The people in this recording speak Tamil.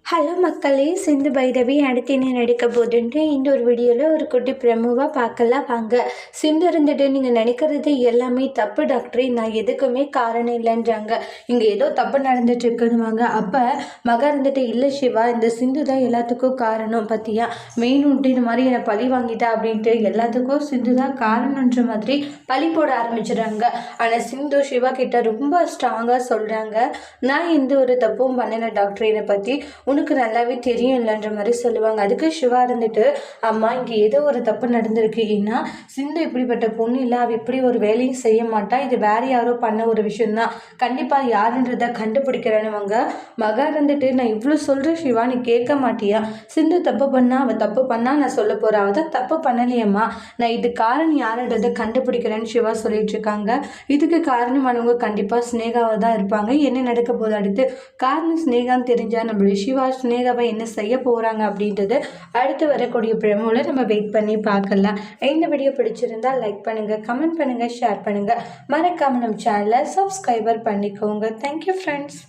ஹலோ மக்களே, சிந்து பைரவி அடுத்து என்ன நடிக்க போகுதுன்ட்டு இந்த ஒரு வீடியோவில் ஒரு குட்டி ப்ரெமோவாக பார்க்கலாம் வாங்க. சிந்து இருந்துட்டு நீங்கள் நினைக்கிறது எல்லாமே தப்பு டாக்டரே, நான் எதுக்குமே காரணம் இல்லைன்றாங்க. இங்கே ஏதோ தப்பு நடந்துட்டு இருக்குதுவாங்க. அப்போ மகா இருந்துட்டு இல்லை சிவா, இந்த சிந்து தான் எல்லாத்துக்கும் காரணம் பற்றியா, மெயினுன்ட்டு இந்த மாதிரி என்னை பழி வாங்கிட்டா அப்படின்ட்டு எல்லாத்துக்கும் சிந்து தான் காரணன்ற மாதிரி பழி போட ஆரம்பிச்சிடுறாங்க. ஆனால் சிந்து சிவா கிட்ட ரொம்ப ஸ்ட்ராங்காக சொல்கிறாங்க, நான் எந்த ஒரு தப்பும் பண்ணலை டாக்டர், என்னை பற்றி உனக்கு நல்லாவே தெரியும் இல்லைன்ற மாதிரி சொல்லுவாங்க. அதுக்கு சிவா இருந்துட்டு, அம்மா இங்கே ஏதோ ஒரு தப்பு நடந்திருக்கு, ஏன்னா சிந்து இப்படிப்பட்ட பொண்ணு இல்லை, அவள் இப்படி ஒரு வேலையும் செய்ய மாட்டான், இது வேற யாரோ பண்ண ஒரு விஷயம்தான், கண்டிப்பாக யாருன்றதை கண்டுபிடிக்கிறேன்னுவாங்க. மகா இருந்துட்டு, நான் இவ்வளோ சொல்கிறேன் சிவா, நீ கேட்க மாட்டியா, சிந்து தப்பு பண்ணா அவள் தப்பு பண்ணா நான் சொல்ல போகிறேன், அவள் தான் தப்பு பண்ணலையம்மா, நான் இது காரணம் யாருன்றதை கண்டுபிடிக்கிறேன்னு சிவா சொல்லிட்டு இருக்காங்க. இதுக்கு காரணமானவங்க கண்டிப்பாக ஸ்னேகாவாக தான் இருப்பாங்க. என்ன நடக்க போது அடுத்து, காரணம் ஸ்னேகான்னு தெரிஞ்சால் நம்மளுடைய சிவா ஸ்னேகாவை என்ன செய்ய போகிறாங்க அப்படின்றது அடுத்து வரக்கூடிய ப்ரெமோவில் நம்ம வெயிட் பண்ணி பார்க்கலாம். இந்த வீடியோ பிடிச்சிருந்தா லைக் பண்ணுங்கள், கமெண்ட் பண்ணுங்கள், ஷேர் பண்ணுங்கள், மறக்காமல் நம்ம சேனலை சப்ஸ்கிரைபர் பண்ணிக்கோங்க. Thank you friends.